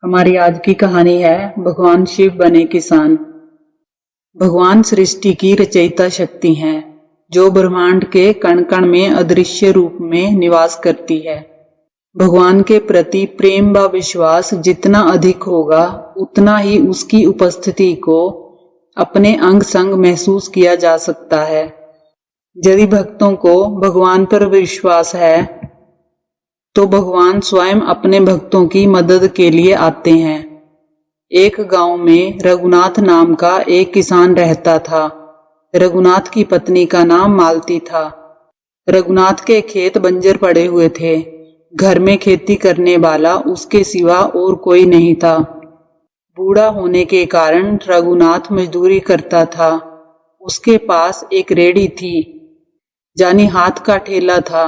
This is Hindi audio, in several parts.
हमारी आज की कहानी है भगवान शिव बने किसान। भगवान सृष्टि की रचयिता शक्ति हैं, जो ब्रह्मांड के कण कण में अदृश्य रूप में निवास करती है। भगवान के प्रति प्रेम व विश्वास जितना अधिक होगा, उतना ही उसकी उपस्थिति को अपने अंग संग महसूस किया जा सकता है। यदि भक्तों को भगवान पर विश्वास है, तो भगवान स्वयं अपने भक्तों की मदद के लिए आते हैं। एक गांव में रघुनाथ नाम का एक किसान रहता था। रघुनाथ की पत्नी का नाम मालती था। रघुनाथ के खेत बंजर पड़े हुए थे। घर में खेती करने वाला उसके सिवा और कोई नहीं था। बूढ़ा होने के कारण रघुनाथ मजदूरी करता था। उसके पास एक रेहड़ी थी, यानी हाथ का ठेला था।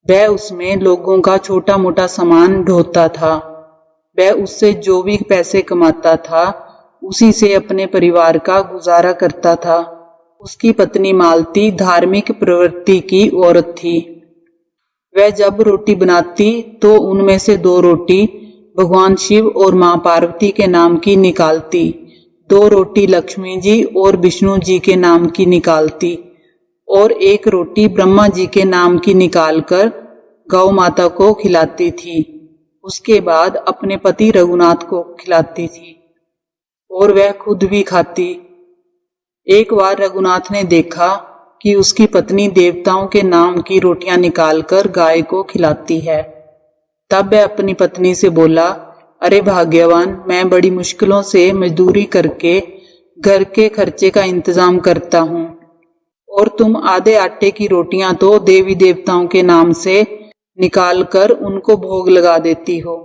वह उसमें लोगों का छोटा मोटा सामान ढोता था। वह उससे जो भी पैसे कमाता था, उसी से अपने परिवार का गुजारा करता था। उसकी पत्नी मालती धार्मिक प्रवृत्ति की औरत थी। वह जब रोटी बनाती तो उनमें से 2 रोटी भगवान शिव और मां पार्वती के नाम की निकालती, 2 रोटी लक्ष्मी जी और विष्णु जी के नाम की निकालती और 1 रोटी ब्रह्मा जी के नाम की निकालकर गौ माता को खिलाती थी। उसके बाद अपने पति रघुनाथ को खिलाती थी और वह खुद भी खाती। एक बार रघुनाथ ने देखा कि उसकी पत्नी देवताओं के नाम की रोटियां निकालकर गाय को खिलाती है। तब वह अपनी पत्नी से बोला, अरे भाग्यवान, मैं बड़ी मुश्किलों से मजदूरी करके घर के खर्चे का इंतजाम करता हूँ, और तुम आधे आटे की रोटियां तो देवी देवताओं के नाम से निकाल कर उनको भोग लगा देती हो।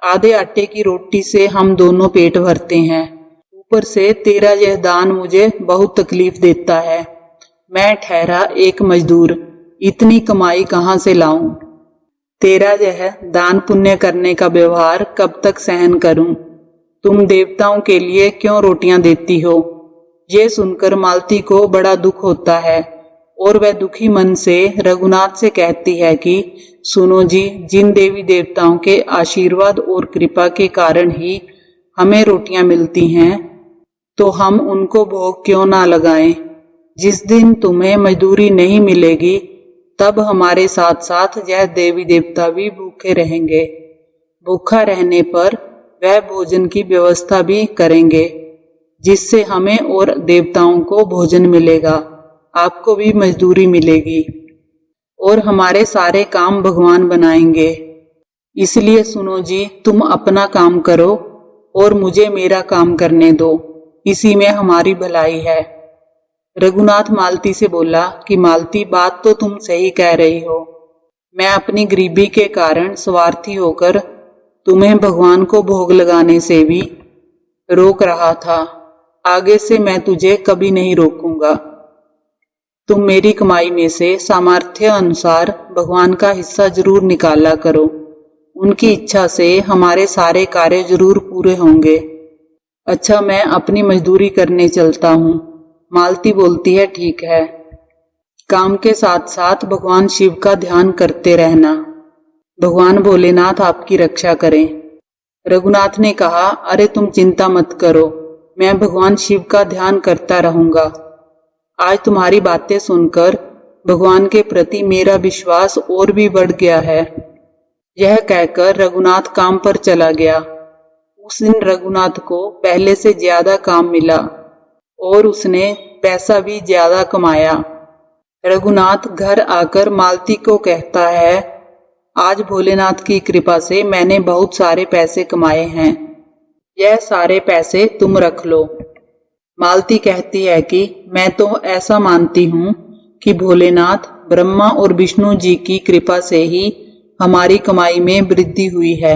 आधे आटे की रोटी से हम दोनों पेट भरते हैं, ऊपर से तेरा यह दान मुझे बहुत तकलीफ देता है। मैं ठहरा एक मजदूर, इतनी कमाई कहाँ से लाऊं? तेरा यह दान पुण्य करने का व्यवहार कब तक सहन करूं? तुम देवताओं के लिए क्यों रोटियां देती हो? ये सुनकर मालती को बड़ा दुख होता है और वह दुखी मन से रघुनाथ से कहती है कि सुनो जी, जिन देवी देवताओं के आशीर्वाद और कृपा के कारण ही हमें रोटियां मिलती हैं, तो हम उनको भोग क्यों ना लगाएं। जिस दिन तुम्हें मजदूरी नहीं मिलेगी, तब हमारे साथ साथ यह देवी देवता भी भूखे रहेंगे। भूखा रहने पर वह भोजन की व्यवस्था भी करेंगे, जिससे हमें और देवताओं को भोजन मिलेगा, आपको भी मजदूरी मिलेगी और हमारे सारे काम भगवान बनाएंगे। इसलिए सुनो जी, तुम अपना काम करो और मुझे मेरा काम करने दो, इसी में हमारी भलाई है। रघुनाथ मालती से बोला कि मालती, बात तो तुम सही कह रही हो। मैं अपनी गरीबी के कारण स्वार्थी होकर तुम्हें भगवान को भोग लगाने से भी रोक रहा था। आगे से मैं तुझे कभी नहीं रोकूंगा। तुम मेरी कमाई में से सामर्थ्य अनुसार भगवान का हिस्सा जरूर निकाला करो। उनकी इच्छा से हमारे सारे कार्य जरूर पूरे होंगे। अच्छा, मैं अपनी मजदूरी करने चलता हूँ। मालती बोलती है, ठीक है। काम के साथ साथ भगवान शिव का ध्यान करते रहना। भगवान भोलेनाथ आपकी रक्षा करें। रघुनाथ ने कहा, अरे तुम चिंता मत करो, मैं भगवान शिव का ध्यान करता रहूंगा। आज तुम्हारी बातें सुनकर भगवान के प्रति मेरा विश्वास और भी बढ़ गया है। यह कहकर रघुनाथ काम पर चला गया। उस दिन रघुनाथ को पहले से ज्यादा काम मिला और उसने पैसा भी ज्यादा कमाया। रघुनाथ घर आकर मालती को कहता है, आज भोलेनाथ की कृपा से मैंने बहुत सारे पैसे कमाए हैं, यह सारे पैसे तुम रख लो। मालती कहती है कि मैं तो ऐसा मानती हूँ कि भोलेनाथ, ब्रह्मा और विष्णु जी की कृपा से ही हमारी कमाई में वृद्धि हुई है।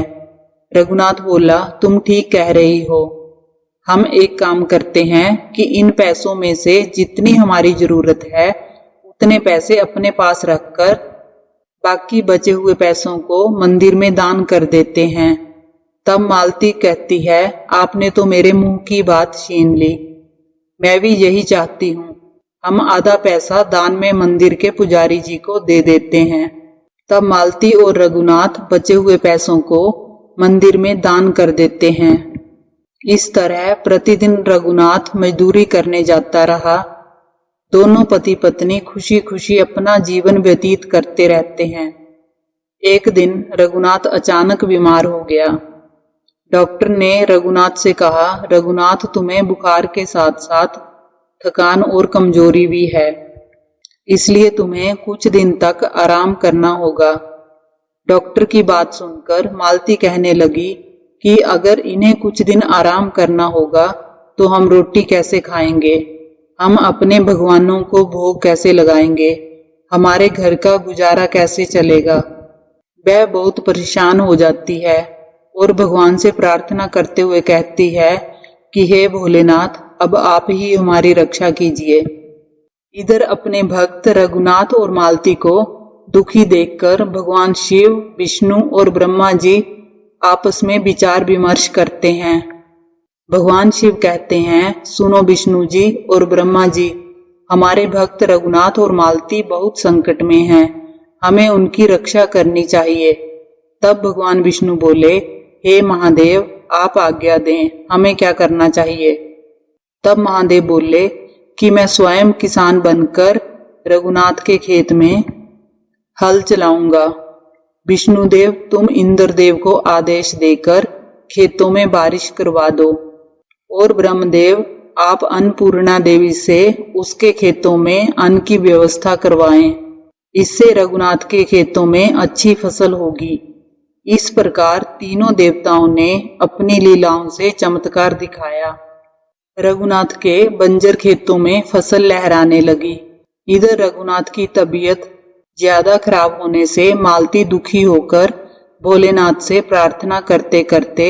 रघुनाथ बोला, तुम ठीक कह रही हो। हम एक काम करते हैं कि इन पैसों में से जितनी हमारी जरूरत है, उतने पैसे अपने पास रखकर बाकी बचे हुए पैसों को मंदिर में दान कर देते हैं। तब मालती कहती है, आपने तो मेरे मुंह की बात छीन ली। मैं भी यही चाहती हूँ। हम आधा पैसा दान में मंदिर के पुजारी जी को दे देते हैं। तब मालती और रघुनाथ बचे हुए पैसों को मंदिर में दान कर देते हैं। इस तरह प्रतिदिन रघुनाथ मजदूरी करने जाता रहा। दोनों पति पत्नी खुशी खुशी अपना जीवन व्यतीत करते रहते हैं। एक दिन रघुनाथ अचानक बीमार हो गया। डॉक्टर ने रघुनाथ से कहा, रघुनाथ तुम्हें बुखार के साथ साथ थकान और कमजोरी भी है, इसलिए तुम्हें कुछ दिन तक आराम करना होगा। डॉक्टर की बात सुनकर मालती कहने लगी कि अगर इन्हें कुछ दिन आराम करना होगा तो हम रोटी कैसे खाएंगे, हम अपने भगवानों को भोग कैसे लगाएंगे, हमारे घर का गुजारा कैसे चलेगा। वह बहुत परेशान हो जाती है और भगवान से प्रार्थना करते हुए कहती है कि हे भोलेनाथ, अब आप ही हमारी रक्षा कीजिए। इधर अपने भक्त रघुनाथ और मालती को दुखी देखकर भगवान शिव, विष्णु और ब्रह्मा जी आपस में विचार विमर्श करते हैं। भगवान शिव कहते हैं, सुनो विष्णु जी और ब्रह्मा जी, हमारे भक्त रघुनाथ और मालती बहुत संकट में हैं, हमें उनकी रक्षा करनी चाहिए। तब भगवान विष्णु बोले, हे महादेव, आप आज्ञा दें, हमें क्या करना चाहिए। तब महादेव बोले कि मैं स्वयं किसान बनकर रघुनाथ के खेत में हल चलाऊंगा। विष्णुदेव, तुम इंद्रदेव को आदेश देकर खेतों में बारिश करवा दो, और ब्रह्मदेव, आप अन्नपूर्णा देवी से उसके खेतों में अन्न की व्यवस्था करवाएं। इससे रघुनाथ के खेतों में अच्छी फसल होगी। इस प्रकार तीनों देवताओं ने अपनी लीलाओं से चमत्कार दिखाया। रघुनाथ के बंजर खेतों में फसल लहराने लगी। इधर रघुनाथ की तबीयत ज्यादा खराब होने से मालती दुखी होकर भोलेनाथ से प्रार्थना करते करते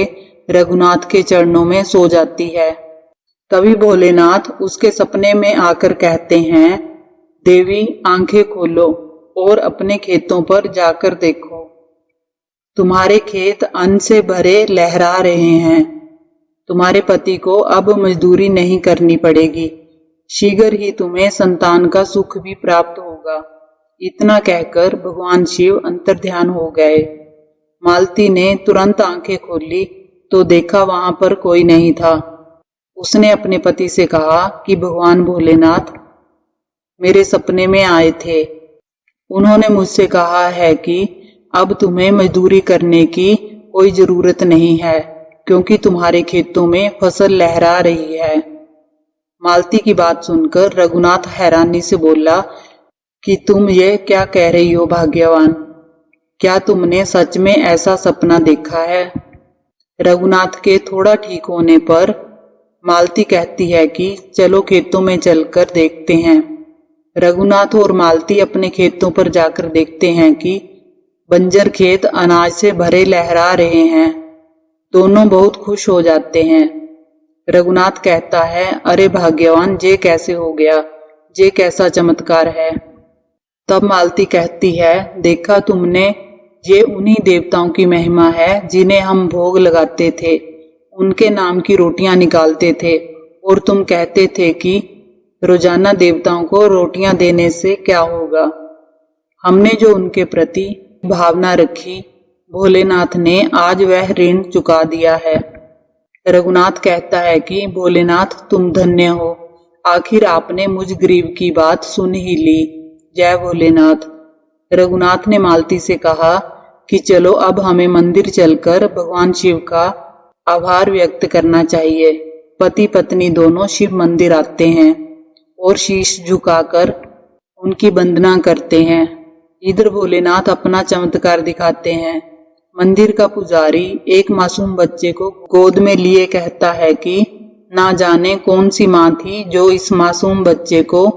रघुनाथ के चरणों में सो जाती है। तभी भोलेनाथ उसके सपने में आकर कहते हैं, देवी, आंखें खोलो और अपने खेतों पर जाकर देखो। तुम्हारे खेत अन्न से भरे लहरा रहे हैं। तुम्हारे पति को अब मजदूरी नहीं करनी पड़ेगी। शीघ्र ही तुम्हें संतान का सुख भी प्राप्त होगा। इतना कहकर भगवान शिव अंतर्ध्यान हो गए। मालती ने तुरंत आंखें खोली तो देखा वहां पर कोई नहीं था। उसने अपने पति से कहा कि भगवान भोलेनाथ मेरे सपने में आए थे। उन्होंने मुझसे कहा है कि अब तुम्हें मजदूरी करने की कोई जरूरत नहीं है, क्योंकि तुम्हारे खेतों में फसल लहरा रही है। मालती की बात सुनकर रघुनाथ हैरानी से बोला कि तुम ये क्या कह रही हो भाग्यवान, क्या तुमने सच में ऐसा सपना देखा है। रघुनाथ के थोड़ा ठीक होने पर मालती कहती है कि चलो खेतों में चलकर देखते हैं। रघुनाथ और मालती अपने खेतों पर जाकर देखते हैं कि बंजर खेत अनाज से भरे लहरा रहे हैं। दोनों बहुत खुश हो जाते हैं। रघुनाथ कहता है, अरे भाग्यवान, ये कैसे हो गया, ये कैसा चमत्कार है। तब मालती कहती है, देखा तुमने, ये उन्हीं देवताओं की महिमा है जिन्हें हम भोग लगाते थे, उनके नाम की रोटियां निकालते थे, और तुम कहते थे कि रोजाना देवताओं को रोटियां देने से क्या होगा। हमने जो उनके प्रति भावना रखी, भोलेनाथ ने आज वह ऋण चुका दिया है। रघुनाथ कहता है कि भोलेनाथ, तुम धन्य हो, आखिर आपने मुझ गरीब की बात सुन ही ली। जय भोलेनाथ। रघुनाथ ने मालती से कहा कि चलो अब हमें मंदिर चलकर भगवान शिव का आभार व्यक्त करना चाहिए। पति पत्नी दोनों शिव मंदिर आते हैं और शीश झुकाकर उनकी वंदना करते हैं। इधर भोलेनाथ अपना चमत्कार दिखाते हैं। मंदिर का पुजारी एक मासूम बच्चे को गोद में लिए कहता है कि ना जाने कौन सी माँ थी जो इस मासूम बच्चे को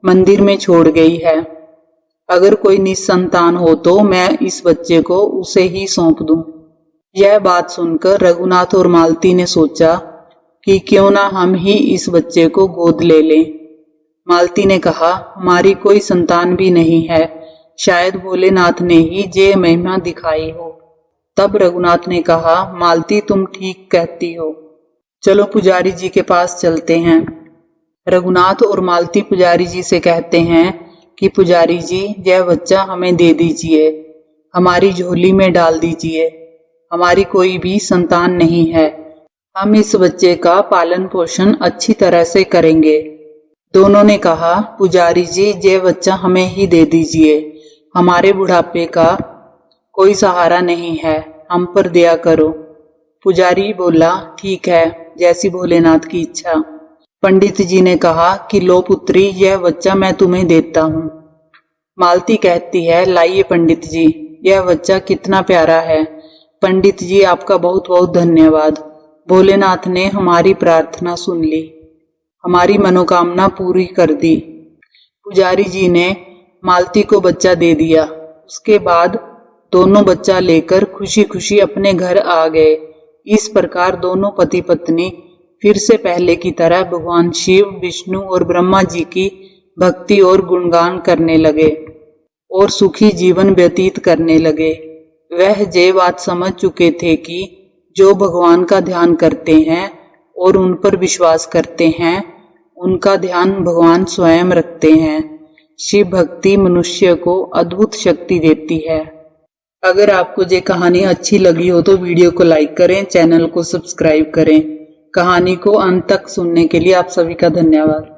मंदिर में छोड़ गई है। अगर कोई निसंतान हो तो मैं इस बच्चे को उसे ही सौंप दूं। यह बात सुनकर रघुनाथ और मालती ने सोचा कि क्यों ना हम ही इस बच्चे को गोद ले लें। मालती ने कहा, हमारी कोई संतान भी नहीं है, शायद भोलेनाथ ने ही ये महिमा दिखाई हो। तब रघुनाथ ने कहा, मालती, तुम ठीक कहती हो, चलो पुजारी जी के पास चलते हैं। रघुनाथ और मालती पुजारी जी से कहते हैं कि पुजारी जी, यह बच्चा हमें दे दीजिए, हमारी झोली में डाल दीजिए। हमारी कोई भी संतान नहीं है। हम इस बच्चे का पालन पोषण अच्छी तरह से करेंगे। दोनों ने कहा, पुजारी जी, ये बच्चा हमें ही दे दीजिए। हमारे बुढ़ापे का कोई सहारा नहीं है, हम पर दया करो। पुजारी बोला, ठीक है, जैसी भोलेनाथ की इच्छा। पंडित जी ने कहा कि लो पुत्री, यह बच्चा मैं तुम्हें देता हूँ। मालती कहती है, लाइए पंडित जी, यह बच्चा कितना प्यारा है। पंडित जी, आपका बहुत बहुत धन्यवाद। भोलेनाथ ने हमारी प्रार्थना सुन ली, हमारी मनोकामना पूरी कर दी। पुजारी जी ने मालती को बच्चा दे दिया। उसके बाद दोनों बच्चा लेकर खुशी खुशी अपने घर आ गए। इस प्रकार दोनों पति पत्नी फिर से पहले की तरह भगवान शिव, विष्णु और ब्रह्मा जी की भक्ति और गुणगान करने लगे और सुखी जीवन व्यतीत करने लगे। वह ये बात समझ चुके थे कि जो भगवान का ध्यान करते हैं और उन पर विश्वास करते हैं, उनका ध्यान भगवान स्वयं रखते हैं। शिव भक्ति मनुष्य को अद्भुत शक्ति देती है। अगर आपको ये कहानी अच्छी लगी हो तो वीडियो को लाइक करें, चैनल को सब्सक्राइब करें। कहानी को अंत तक सुनने के लिए आप सभी का धन्यवाद।